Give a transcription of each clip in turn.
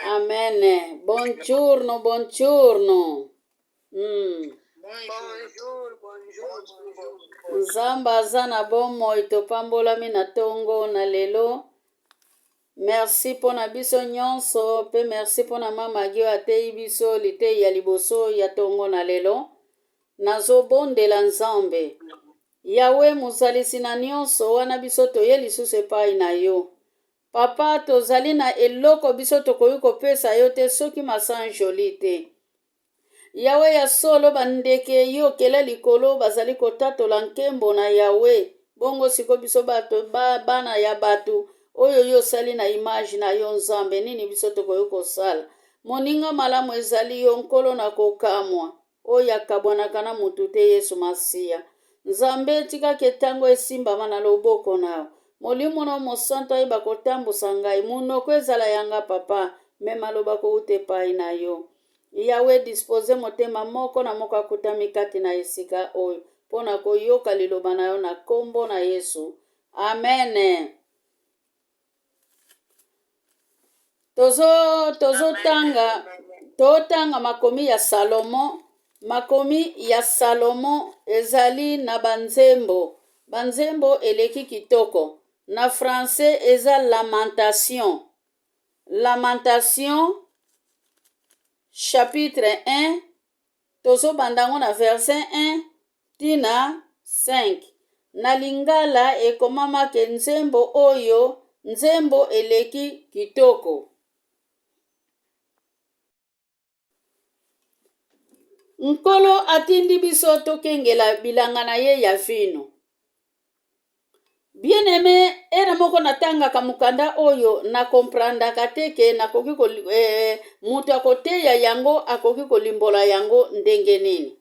Amen. Buongiorno, buongiorno. Bonjour. Nzamba aza na bomoi topambolami na tongo na lelo. Merci mpona biso nyonso mpe merci mpona mama gi oyo ateyi biso liteyi ya liboso ya tongo na lelo. Nazobondela Nzambe. Yawe mozalisi na nyonso wana biso toye lisusu epai na yo. Papa tozali na eloko biso tokoki kopesa yo te soki masanjoli te. Yawe ya solo bandeke yo kela likolo bazali kotatola nkembo na Yawe. Bongo siko biso bato bana ya batu oyo yo sali na image na yo Nzambe nini biso tokoki kosala. Moninga malamu ezali yo nkolo na kokamwa oyo akabwanaka na mutu te Yesu Masiya. Nzambe tikaka etango esimbama na loboko na yo. Molimo na mosantu ayeba kotambusa ngai munoko ezala yanga papa me maloba kouta epai na yo. Yawe dispose motema moko na moko akutami kati na esika oyo mpona koyoka liloba na yo na kombo na Yesu. Amen. Totanga makomi ya Salomo. Makomi ya Salomo ezali na banzembo. Banzembo eleki kitoko. Na français eza lamentation. Lamentation chapitre 1. Tozo bandango na verset 1 tina 5. Na lingala ekomamake nzembo oyo nzembo eleki kitoko. Nkolo atindi biso tokengela bilanga na ye ya vino. Bien-aimé, era moko natangaka mukanda oyo na komprandaka teke nakoki mutu akoteya yango akoki kolimbola yango ndenge nini.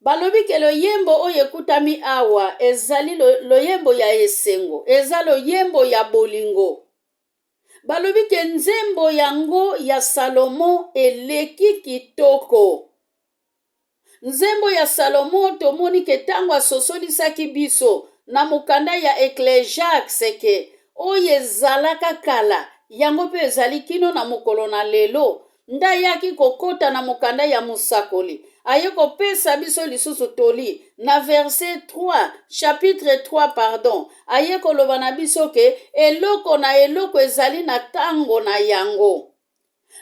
Balobi ke loyembo oyo ekutami awa ezali loyembo ya esengo, eza loyembo ya bolingo. Balobi ke nzembo yango ya Salomo eleki kitoko. Nzembo ya Salomo tomoni ke tango asosolisaki biso na mukanda ya Ecclesiastes ke oyo ezalaka kala yango mpe ezali kino na mokolo na lelo ndayaki kokota na mukanda ya musakoli aye kopesa biso lisusu toli na verset 3 chapitre 3 pardon aye koloba na biso ke eloko na eloko ezali na tango na yango.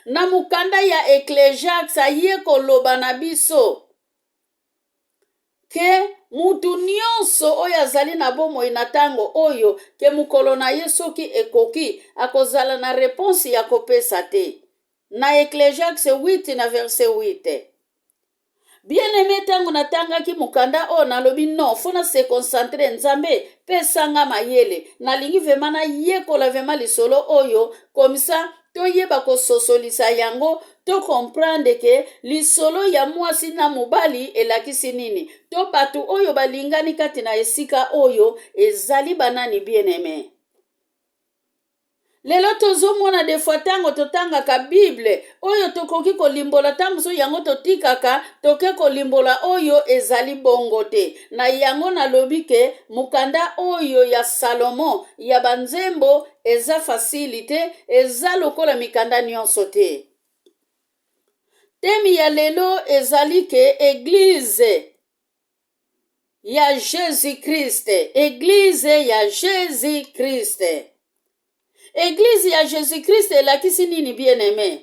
Na mukanda ya Ecclesiastes aye koloba na biso ke mutu nyonso oyo azali na bomoi na tango oyo ke mukolo na ye soki ekoki akozala na reponse ya kopesa te. Na Ecclesiastes 8 na verset 8. Bien-aimé tango natangaki mukanda o nalobi non fona se concentre Nzambe pesanga mayele nalingi vema na yekola vema lisolo oyo komisa toyeba kososolisa yango to comprendre ke lisolo ya mwasi na mobali elakisi nini to batu oyo balingani kati na esika oyo ezali banani bien-aimé. Lelo tozomona defwa tango totangaka Bible oyo tokoki kolimbola tambuso yango totikaka toke kolimbola oyo ezali bongo te. Na yango nalobi ke mukanda oyo ya Salomo ya banzembo eza facilite eza lokola mikanda nyonso te. Temi ya lelo ezali ke Eglise ya Jésus-Christ. Eglise ya Jésus-Christ. Eglise ya Jésus-Christ elakisi nini bien-aimé?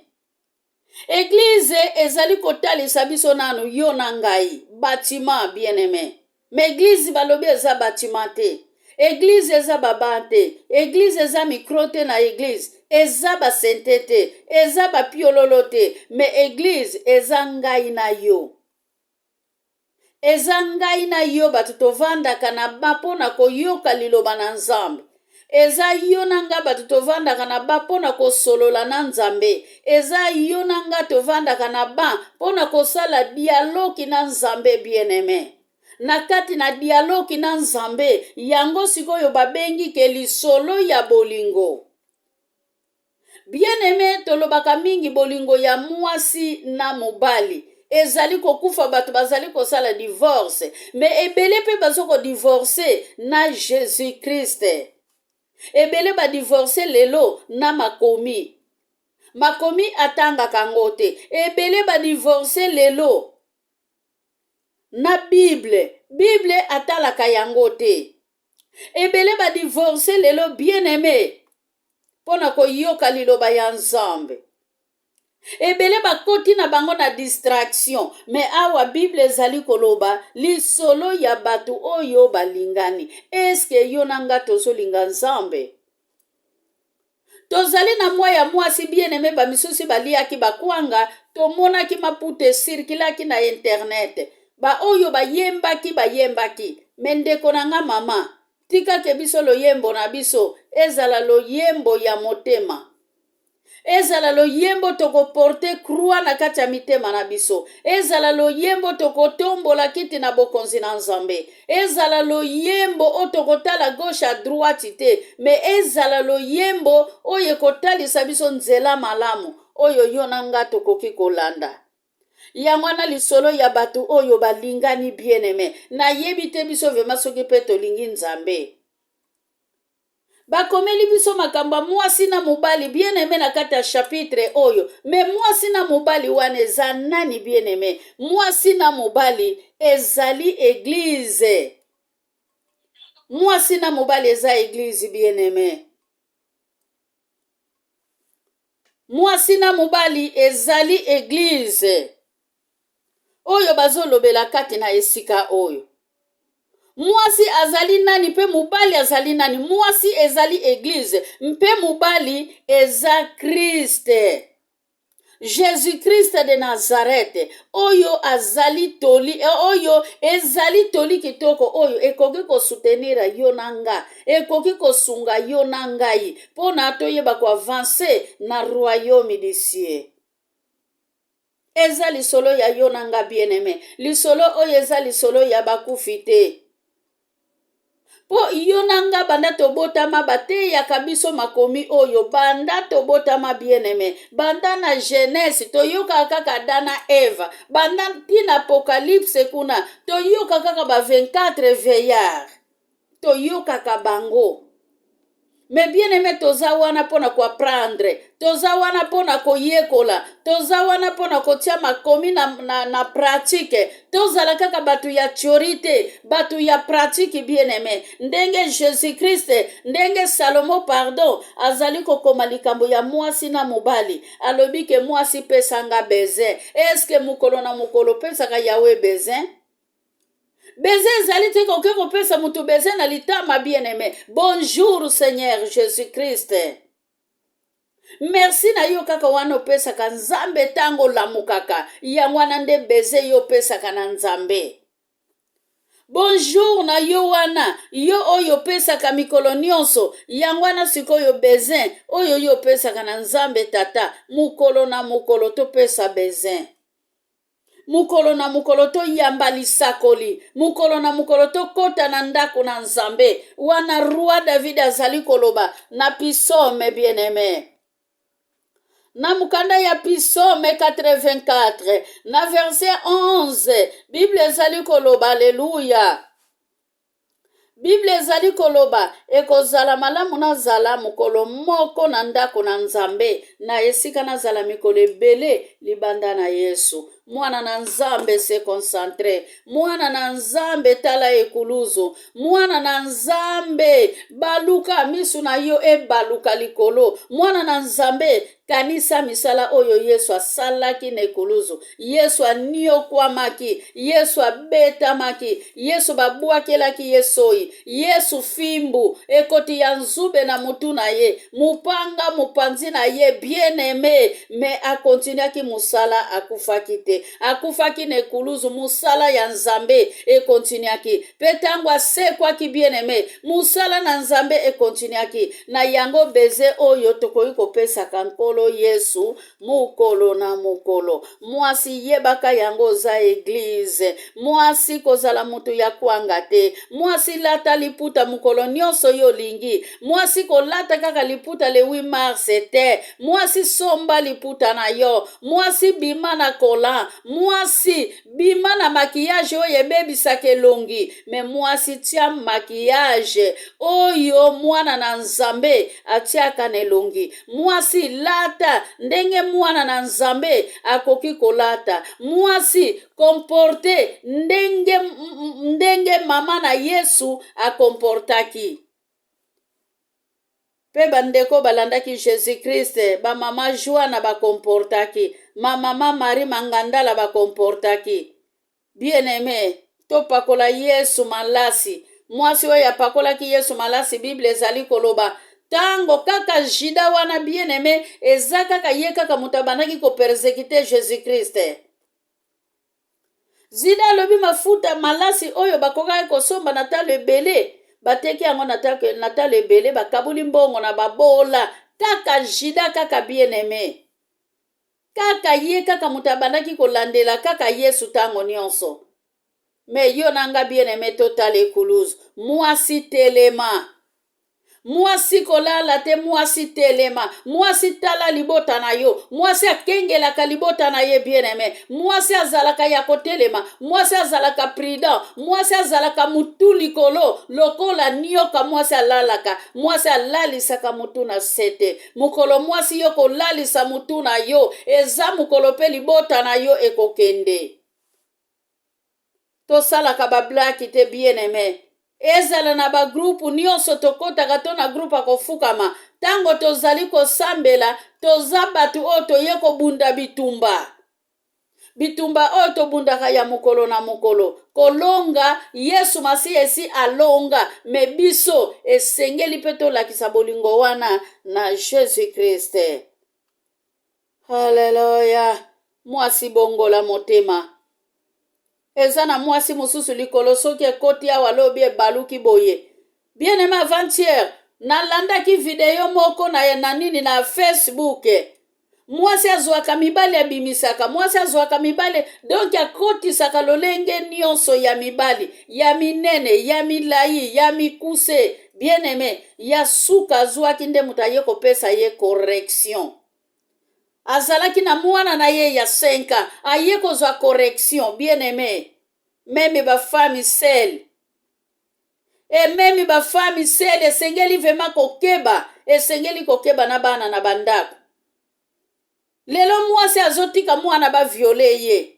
Eglise ezali kotalisa biso nanu yo na ngai bâtiment bien-aimé. Mais eglise balobi eza bâtiment te. Eglise eza baba te. Eglise eza micro te na eglise. Eza basente te. Eza bapiololo te. Mais eglise eza ngai na yo. Eza ngai na yo batu tovandaka na bapo na koyoka liloba na Nzambe. Eza yo nanga batu tovandaka na ba pona kosolola na Nzambe. Eza yo nanga tovandaka na ba pona kosala dialogue na Nzambe bien-aimé. Na kati na dialogue na Nzambe yango sikoyo babengi ke lisolo ya bolingo. Bien-aimé tolobaka mingi bolingo ya mwasi na mobali. Ezali kokufa batu bazali kosala divorce. Mais ebele pe bazoko divorce na Jésus-Christ. ebele badivorce lelo na makomi. Makomi atangaka yango te. Ebele badivorce lelo na Bible. Bible atalaka yango te. Ebele badivorce lelo bien aimé pona koyoka liloba ya Nzambe. Ebele bakoti na bango na distraction. Me awa Bible ezali koloba lisolo ya batu oyo balingani. Eske yo nanga tozolinga Nzambe? Tozali na mwa ya mwasi bien aimé bamisusi baliaki bakwanga, tomonaki mapute sirkilaki na internet. Ba oyo bayembaki. Mendeko nanga mama, tika ke biso loyembo na biso, ezala loyembo ya motema. Ezala loyembo toko porte krua na kati ya mitema na biso. Ezala loyembo toko tombola kiti na bokonzi na Nzambe. Ezala loyembo o toko tala gauche à droite te. Me ezala loyembo oye kotalisa biso nzela malamu. Oyo yo nanga tokoki kolanda. Yangwana lisolo ya batu oyo balingani bien aimé. Na yebite biso vema soki pe tolingi Nzambe. Bakomeli biso makamba mwasi na mobali bien aimé na kati ya chapitre oyo. Me mwasi na mobali wana eza nani bien aimé? Mwasi na mobali ezali église. Mwasi na mobali eza église bien aimé. Mwasi na mobali ezali église. Oyo bazolobela kati na esika oyo. Mwasi azali nani pe mobali azali nani? Mwasi ezali église, mpe mobali eza Christ. Jésus-Christ de Nazareth. Oyo azali toli, oyo ezali toli kitoko oyo ekoki ko soutenir yo nanga, ekoki ko sunga yo nangai pona toyeba ko avancer na royaume des cieux. Eza lisolo ya yo nanga bien aimé. Lisolo oyo eza lisolo ya bakufi te. Po yo nanga banda tobotama bate ya kabiso makomi oyo banda tobotama bien aimé. Banda na Genèse toyoka kaka dana Eva. Banda tina Apocalypse kuna toyoka kaka ba 24 veillards. Toyoka kaka bango. Mais bien aimé toza wana pona ko apprendre, toza wana pona ko yekola, toza wana pona ko tia makomi na pratique, toza la kaka batu ya théorie, batu ya pratique bien aimé. Ndenge Jésus-Christ, ndenge Salomo pardon, azali ko koma likambo ya mwasi na mobali, alobi ke mwasi pesanga baiser. Est-ce que mukolo na mukolo pesaka yawe baiser? Baiser ezali te koke kopesa mutu baiser na litama bien aimé. Bonjour Seigneur Jésus-Christ. Merci na yo kaka wana opesaka Nzambe tango lamukaka. Yango wana nde baiser yo opesaka na Nzambe. Bonjour na yo wana, yo oyo opesaka mikolo nyonso. Yango wana sikoyo baiser oyo yo opesaka na Nzambe tata. Mukolo na mukolo topesa baiser. Mukolo na mukolo to yamba lisakoli. Mukolo na mukolo to kota na ndako na Nzambe. Wana roi David azali koloba na Psaume bien aimé. Na mukanda ya Psaume 84 na verset 11 Bible ezali koloba alléluia. Bible ezali koloba ekozala malamu na zala mukolo moko na ndako na Nzambe na esika na zala mikolo ebele libanda na Yesu. Mwana na Nzambe se concentre. Mwana na Nzambe tala ekuluzu. Mwana na Nzambe baluka misu na yo baluka likolo. Mwana na Nzambe kanisa misala oyo Yesu asalaki na ekuluzu. Yesu aniokwamaki. Yesu abetamaki. Yesu babuakelaki yesoi. Yesu fimbu ekoti ya nzube na mutu na ye. Mupanga mupanzi na ye bien aimé. Me akontinuaki musala akufaki te. Akufaki na ekuluzu musala ya Nzambe ekontinuaki. Petango asekwaki bien aimé. Musala na Nzambe ekontinuaki. Na yango beze oyo tokoki kopesa kankolo nkolo Yesu, mukolo na mukolo. Mwasi yebaka yango za eglize. Mwasi kozala mutu ya kwanga te. Mwasi lata liputa mukolo nyonso yo lingi. Mwasi kolata kaka liputa le 8 mars te. Mwasi somba liputa na yo. Mwasi bima na kola. Mwasi bima na maquillage oyo ebebisaka elongi. Me mwasi tia maquillage oyo mwana na nzambe atiaka na elongi. Mwasi lata ndenge mwana na nzambe akoki kolata. Mwasi komporte ndenge mama na Yesu akomportaki. Pe bandeko balandaki Jésus Christ, ba mama Joana bakomportaki, ma mama Marie Mangandala bakomportaki. Bien aimé, to pakola Yesu malasi. Mwasi oyo apakolaki Yesu malasi, Bible ezali koloba. Tango kaka jida wana bien aimé, eza kaka ye kaka mutabandaki ko persécuter Jésus Christ. Zida lobi mafuta malasi oyo bakokaki kosomba na talo ebele. Bateki yango na talo ebele, bakabuli mbongo na babola. Kaka jida kaka bien aimé. Kaka ye kaka mutabandaki kolandela kaka Yesu tango nyonso. Me yo nanga bien aimé total ekuluzu. Mwasi telema. Mwasi kolala te, mwasi telema. Mwasi tala libota na yo. Mwasi akengelaka libota na ye bien aimé. Mwasi azalaka ya kotelema. Mwasi azalaka prudent. Mwasi azalaka mutu likolo. Lokola nioka mwasi alalaka. Mwasi alalisaka mutu na sete. Mukolo mwasi yo kolalisa mutu na yo. Eza mukolo pe libota na yo ekokende. Tosalaka bablaki te bien aimé. Ezala na ba grupu nyonso tokotaka to na grupu akofukama. Tango tozali kosambela, toza batu oyo toye kobunda bitumba. Bitumba oyo tobundaka ya mukolo na mukolo. Kolonga, Yesu masi esi alonga. Me biso esengeli pe tolakisa bolingo wana na Jésus Christ. Hallelujah. Mwasi bongola motema. Eza na mwasi mususu likolo soki ekoti awa lobi ebaluki boye. Bien aimé avant-hier, nalandaki video moko na nini na Facebook. Mwasi azwaka mibali abimisaka, mwasi azwaka mibali donc akotisaka lolenge nyonso ya mibali, ya minene, ya milai, ya mikuse. Bien aimé, ya suka azwaki nde mutaye kopesa ye correction. Azalaki na mwana na ye ya 5 aye kozwa correction, bien aimé. Meme ba femme sel. E meme ba femme sel esengeli vema kokeba, esengeli kokeba na bana na bandako. Lelo mwasi azotika mwana ba viole ye.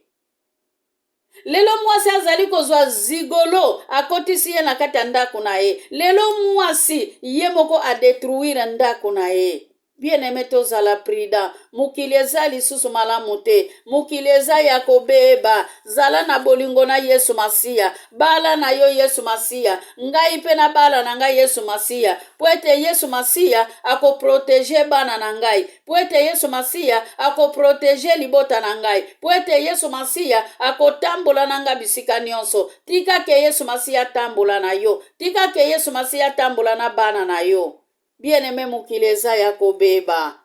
Lelo mwasi azali kozwa zigolo akotisi ye na kati ya ndako na ye. Lelo mwasi ye moko a détruire ndako na ye. Bien aimé tozala prida. Mukili eza lisusu malamu te. Mukili eza ya kobeba. Zala na bolingo na Yesu Masiya. Bala na yo Yesu Masiya. Ngai pe na bala na ngai Yesu Masiya. Pwete Yesu Masiya ako protege bana na ngai. Pwete Yesu Masiya ako protege libota na ngai. Pwete Yesu Masiya ako tambola na nga bisika nyonso. Tika ke Yesu Masiya tambola na yo. Tika ke Yesu Masiya tambola na bana na yo. Bien aimé mukili eza ya kobeba.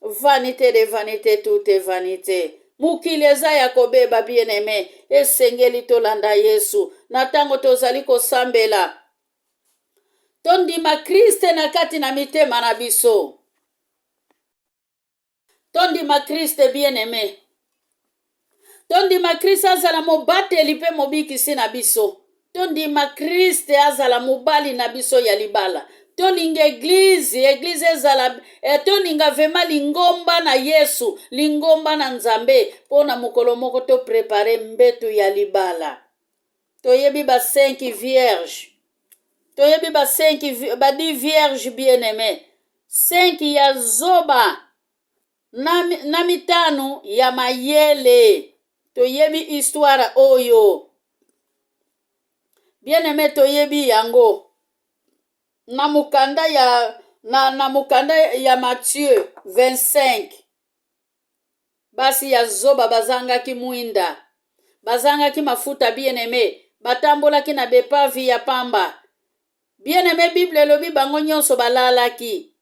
Vanité de vanité, tout est vanité. Mukili eza ya kobeba bien aimé. Esengeli tolanda Yesu. Na tango tozali kosambela. Tondima Kriste na kati na mitema na biso. Tondima Kriste bien aimé. Tondima Kriste azala mobateli pe mobikisi na biso. Tondima Kriste azala mobali na biso ya libala. Tolinga eglize ezala tolinga vema lingomba na Yesu, lingomba na Nzambe, pona mukolo moko to prepare mbetu ya libala. Toyebi ba 5 vierge. Toyebi ba 5 ba 10 vierge bien aimé. 5 ya zoba na mitano ya mayele. Toyebi histoire oyo. Bien aimé toyebi yango. Na mukanda ya Matthieu 25. Basi ya zoba bazangaki mwinda. Bazangaki mafuta bien aimé. Batambolaki na bepavi ya pamba. Bien aimé Bible lobi bango nyonso balalaki.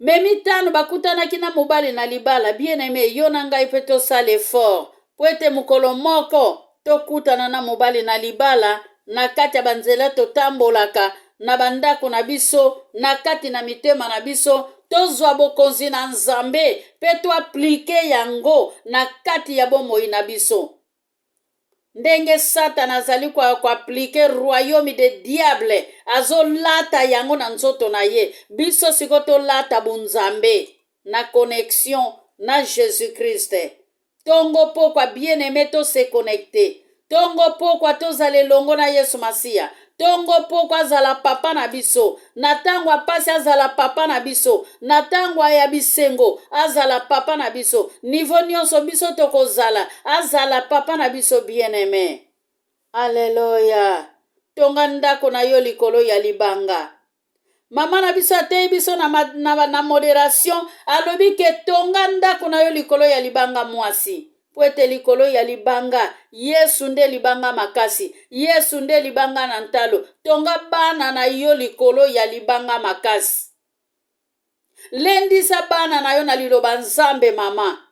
me mitano bakutanaki na mobali na libala. Bien aimé, yo na ngai mpe tosala effort po ete mokolo moko tokutana na mobali na libala, na kati ya banzela totambolaka, na bandako na biso, na kati na mitema na biso, tozwa bokonzi na Nzambe mpe toaplike yango na kati ya bomoi na biso. Ndenge Satan azali kwa aplike royaume de diable, azolata yango na nzoto na ye. Biso siko tolata bunzambe na connexion na Jésus-Christ. Tongo pokwa bien aimé to se connecter. Tongo pokwa tozale longo na Yesu Masia. Tongo pokwa azala papa na biso. Na tango apasi azala papa na biso. Na tango ya bisengo azala papa na biso. Niveau nyonso biso tokozala azala papa na biso bien aimé. Alléluia. Tonga ndako na yo likolo ya libanga. Mama na biso atei biso na moderation, alobi ke tonga ndako na yo likolo ya libanga mwasi. Po ete likolo ya libanga, Yesu nde libanga makasi, Yesu nde libanga na ntalo. Tonga bana na yo likolo ya libanga makasi. Lendisa bana na yo na liloba Nzambe mama.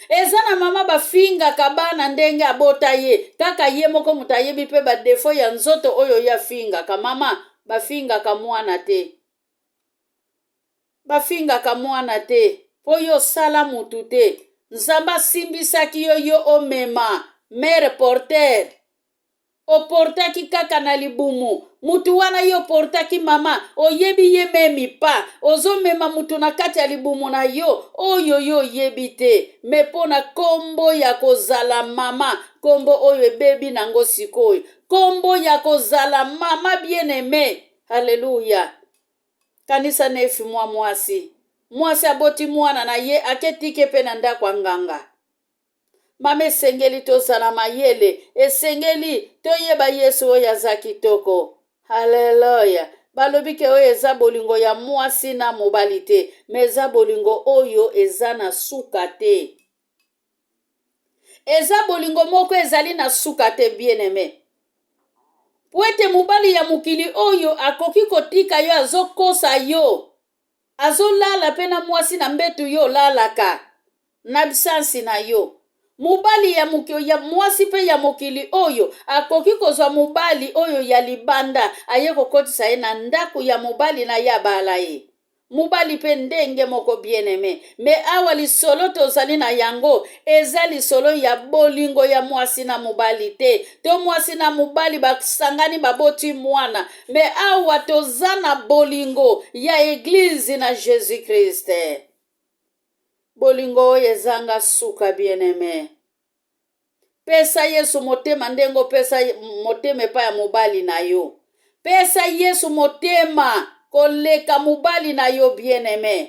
Eza na mama bafingaka bana ndenge abota ye, kaka ye moko mutu ayebi mpe badefo ya nzoto oyo ya fingaka. Mama bafingaka mwana te. Bafingaka mwana te. Po yo sala mutu te. Nzambe asimbisaki yo omema. Mère porteur. Oportaki kaka na libumu. Mutu wana yo portaki mama. Oyebi ye memi pa. Ozo mema mutu na kati ya libumu na yo. Oyo yo yebi te. Mepona kombo ya kozala mama. Kombo oyo ebebi nango sikoyo. Kombo ya kozala mama bien aimé. Alléluia. Kanisa nefi mwa mwasi. Mwasi aboti mwana na ye aketike pe na ndako ya nganga. Mama esengeli tozala mayele. Esengeli toyeba Yesu oyo aza kitoko. Haleluya. Balobi ke oyo eza bolingo ya mwasi na mobali te. Me eza bolingo oyo eza na suka te. Eza bolingo moko ezali na suka te bien aimé. Po ete mobali ya mokili oyo akoki kotika yo azokosa yo. Azolala pe na mwasi na mbetu yo lalaka. Na bisansi na yo. Mobali ya mwasi pe ya mokili oyo akoki kozwa mobali oyo ya libanda aye kokotisa ye na ndako ya mobali na ya bala ye. Mobali pe ndenge moko bien aimé. Me awa lisolo tozali na yango eza lisolo ya bolingo ya mwasi na mobali te. To mwasi na mobali basangani baboti mwana. Me awa toza na bolingo ya eglise na Jésus Christ. Bolingo ezanga suka bien aimé. Pesa Yesu motema ndengo pesa motema pa ya mobali na yo. Pesa Yesu motema koleka mobali na yo bien aimé.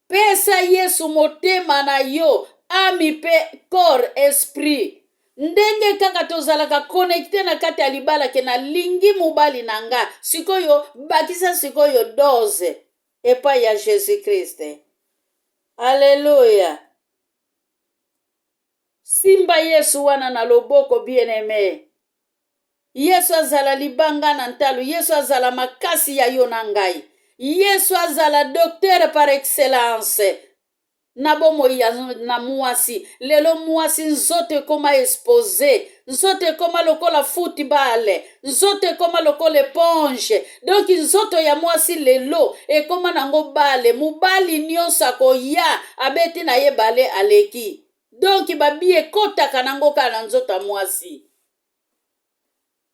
Pesa Yesu motema na yo ami pe corps esprit. Ndenge kaka tozalaka connecté na kati ya libala ke na lingi mobali na nga. Sikoyo bakisa sikoyo dose epa ya Jésus Christ. Alléluia. Simba Yesu wana na loboko bien aimé. Yesu azala libanga na ntalo. Yesu azala makasi ya yo na ngai. Yesu azala docteur par excellence. Na bomo ya na mwasi. Lelo mwasi nzote koma expose. Nzote koma lokola football. Nzote koma lokola éponge. Donc nzoto ya mwasi lelo ekoma nango bale. Mubali nyonso koya abeti na ye bale aleki. Donc babi ekotaka nango kana nzoto mwasi.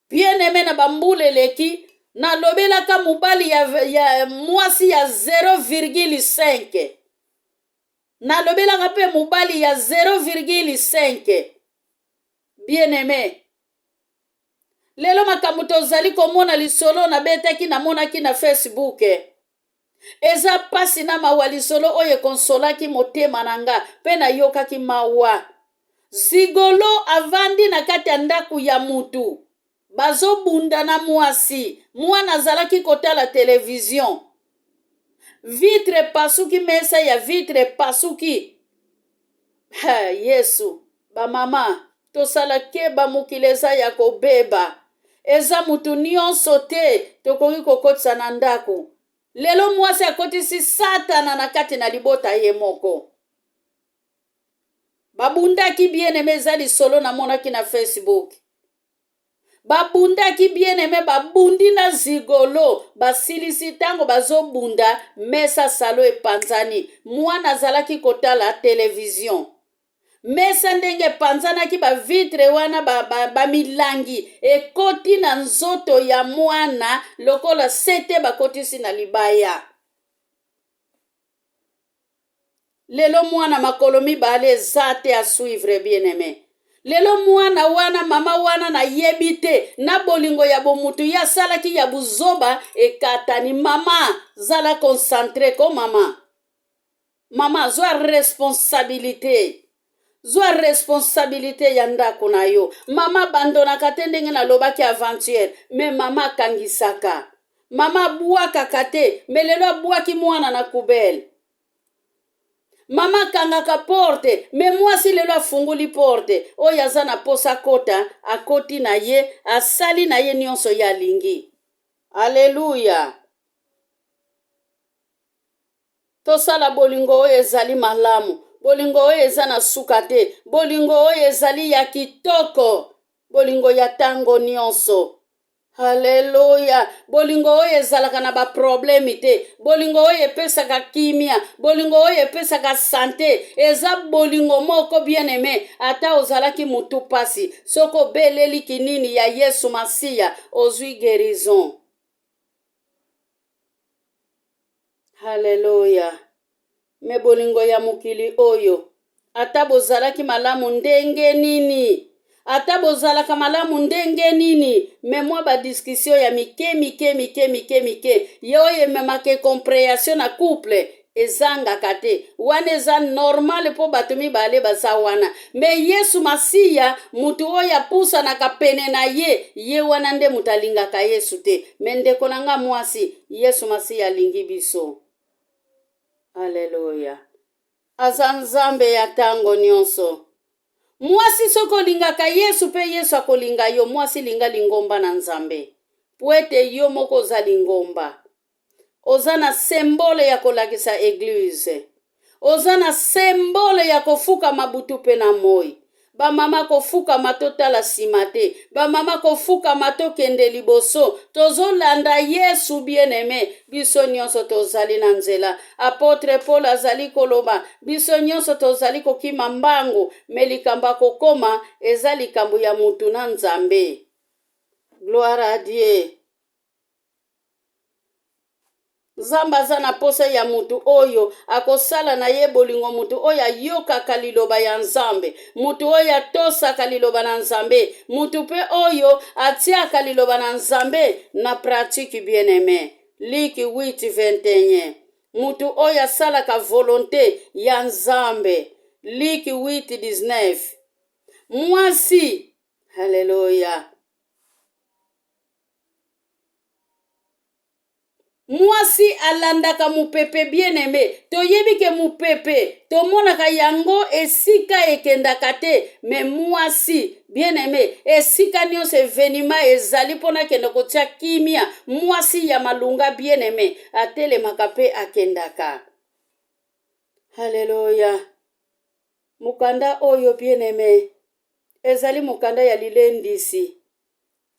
Bien aimé na bambule leki na lobelaka mubali ya mwasi ya 0,5. Na lobelaka pe mubali ya 0,5. Bien aimé. Lelo makambo tozali komona lisolo na betaki na monaki na Facebook. Eza pasi na mawa lisolo oye konsolaki motema nanga pe na yokaki mawa. Zigolo avandi na kati ya ndaku ya mutu. Bazo bunda na mwasi. Mwana azalaki kotala television. Vitre pasuki mesa ya vitre pasuki. Yesu. Ba mama. Tosala keba mukileza ya kobeba. Eza mutu nyonso te tokoki kokotisa na ndako. lelo mwasi akotisi satana na kati na libota ye moko. Babundaki bien-aimé ezali solo na monaki na Facebook. Babundaki bien-aimé babundi na zigolo. Basilisi tango bazobunda mesa salo epanzani. Mwana azalaki kotala television. Mesa ndenge panzanaki ba vitre wana ba milangi ekoti na nzoto ya mwana lokola sete bakotisi na libaya. Lelo mwana makolo mibale zate a suivre bien-aimé. Lelo mwana wana mama wana na yebite na bolingo ya bomutu ya salaki ya buzoba ekatani. Mama zala concentré ko mama. Mama zwa responsabilité. Zwa responsabilité ya ndako na yo. Mama bandonaka te ndenge na lobaki aventure. Me mama kangisaka. Mama buaka kate. Me lelo buaki mwana na kubele. Mama kangaka porte, me mwasi lelo afunguli porte. Oyo aza na posa kota, akoti na ye, asali na ye nyonso ya lingi. Alleluya. Tosala bolingo oyo ezali malamu. Bolingo oyo eza na suka te. Bolingo oyo ezali ya kitoko. Bolingo ya tango nyonso. Haleluya. Bolingo oyo ezalaka na ba problemi te. Bolingo oyo epesaka kimia. Bolingo oyo epesaka sante. Eza bolingo moko bien-aimé. Ata ozalaki mutu pasi. Soko beleli kinini ya Yesu Masiya. Ozwi guérison. Haleluya. Me bolingo ya mukili oyo. Ata bozalaki malamu ndenge nini. Ata bozalaka malamu ndenge nini. Memwa ba discussion ya mike. Yo ememake compréhension na couple. Ezangaka te. Wana eza normal po bato mibale baza wana. Me Yesu Masiya mutu oyo apusanaka pene na ye. Ye wana nde mutu alingaka Yesu te. Me ndeko nanga mwasi. Yesu Masiya alingi biso. Haleluya. Aza nzambe ya tango nyonso. Mwasi soko lingaka Yesu pe Yesu akolinga yo. Mwasi linga lingomba na nzambe. Puete yo moko za lingomba. Oza na symbole ya kolakisa eglise. Oza na symbole ya kofuka mabutu pe na moi. Ba mama kofuka matotala simate. Ba mama kofuka matokende liboso. Tozolanda Yesu bien-aimé. Biso nyonso tozali na nzela. Apotre Paul azali koloba. Biso nyonso tozali kokima mbangu. Me likamba kokoma eza likambo ya mutu na nzambe. Gloire à Dieu. Nzamba za na posa ya mutu oyo akosala na ye bolingo mutu oyo ayokaka liloba ya nzambe. Mutu oyo atosaka liloba na nzambe. Mutu pe oyo atiaka liloba na nzambe na pratique bien-aimé. Liki 8:21. Mutu oyo asalaka volonté ya nzambe. Liki 8:19. Mwasi. Haleluya. Mwasi alandaka mupepe bien-aimé. Toyebi ke mupepe tomonaka yango esika ekendaka te. Me mwasi bien-aimé esika nyonso evenima ezali mpona kende kotia kimia. Mwasi ya malunga bien-aimé atelemaka pe akendaka. Haleluya. Mukanda oyo bien-aimé ezali mukanda ya lilendisi.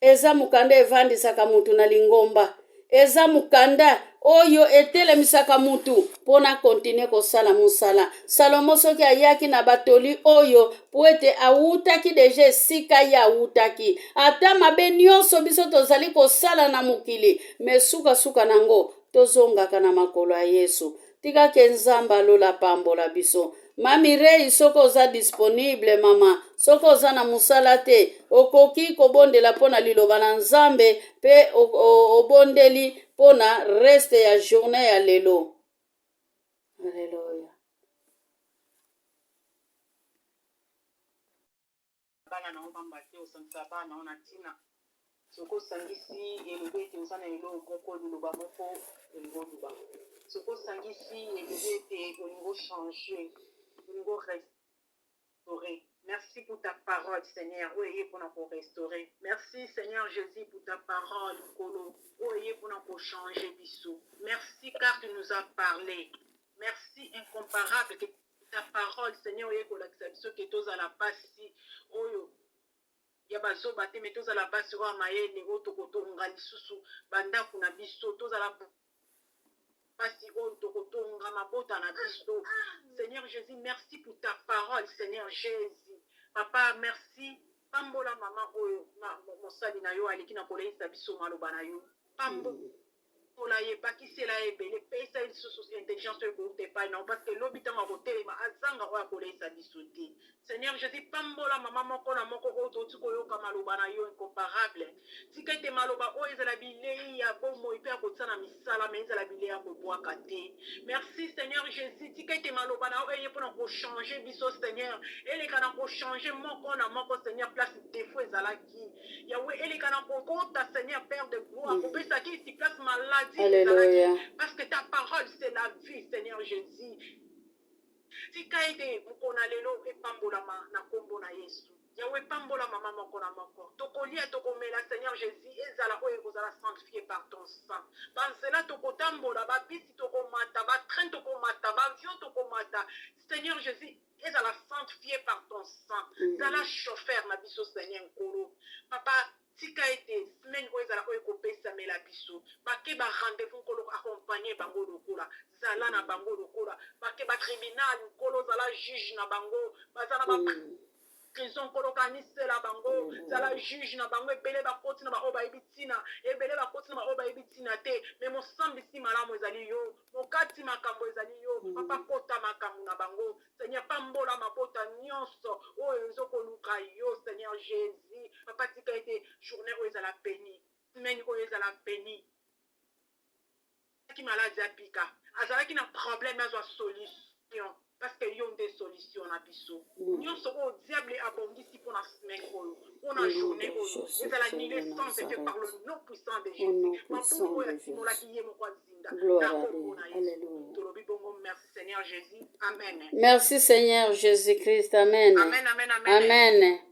Eza mukanda evandisaka mutu na lingomba. Eza mukanda oyo etelemisaka mutu pona kontine kosala musala. Salomo soki ayaki na batoli oyo poete awutaki deja esika ya awutaki. Ata mabe nyonso biso tozali kosala na mukili. Me suka nango tozongaka na makolo ya Yesu. Tika ke nzamba alola pambola biso. Mami Rei soko oza disponible mama. Soko oza na musala te. Okoki kobondela pona liloba na nzambe. Pe obondeli pona reste ya journée ya lelo. Haleluya. Bana na ngamba te osangisa bana ona tina. Soko sangisi elebe te osana elo koko liloba moko ngo luba. Soko sangisi elebe te au niveau changer. Au niveau restaurer. Merci pour ta parole, Seigneur. Oui, pour nous restaurer. Merci, Seigneur Jésus, pour ta parole, Kolo. Oui, pour nous changer, Bissou. Merci car tu nous as parlé. Merci incomparable que ta parole, Seigneur, oui, pour l'acceptation que tu as la passe. Oyo. Ya bazoba te me tozala basi oyo mayele oyo tokotonga lisusu bandako na biso tozala basi oyo tokotonga mabota na biso. Seigneur Jésus, merci pour ta parole, Seigneur Jésus. Papa, merci. Pambola mama oyo mosali na yo aleki na koleisa biso maloba na yo. Pambola ye bakisela ebele pesa lisusu intelligence oyo ekouta epai na parce que lobi ntango akotelema azanga oyo akoleisa biso te. Seigneur Jésus, pambola mama moko na moko oyo toti koyoka maloba na yo incomparable. Tika ete maloba oyo ezala bilei ya bomoi mpe akotisa na misala me ezala bilei ya kobwaka te. Merci Seigneur Jésus, tika ete maloba na yo eye mpona kochange biso Seigneur. Eleka na kochange moko na moko Seigneur place défaut ezalaki. Yawe eleka na kokota Seigneur Père de gloire. Kopesaki iti place maladie ezalaki. Parce que ta parole c'est la vie Seigneur Jésus. Tika ete mokona lelo epambolama na kombo na Yesu. Yahweh pambola mama moko na moko. Tokolia tokomela Seigneur Jésus ezala oyo kozala sanctifié par ton sang. Banzela tokotambola ba bisi tokomata ba train tokomata ba avion tokomata. Seigneur Jésus ezala sanctifié par ton sang. Zala chauffeur na biso Seigneur nkolo. Papa tika ete semaine oyo ezala oyo kopesa mela biso. Bake ba rendez-vous nkolo accompagner bango lokola. Zala na bango lokola. Bake ba tribunal nkolo zala juge na bango. Bazala ba prison kolo kanisela bango zala juge na bango ebele bakoti na baoba ebitina ebele bakoti na baoba ebitina te mais mosambisi malamu ezali yo mokati makambo ezali yo papa kota makambo na bango Seigneur pambola mabota nyonso oyo ezokoluka yo Seigneur Jésus papa tika ete journée oyo ezala peni semaine oyo ezala peni ki maladi apika azalaki na problème azwa solution parce que yon des solutions na biso. Nyon soko diable abondisi pour la semaine oyo, pour la journée oyo. Et ça la naissance est fait par le nom puissant de Jésus. Ma pour oyo timola ki ye mo kwa zinda. Gloire à Dieu. Alléluia. Tolobi bongo merci Seigneur Jésus. Amen. Merci Seigneur Jésus-Christ. Amen. Amen, amen, amen. Amen.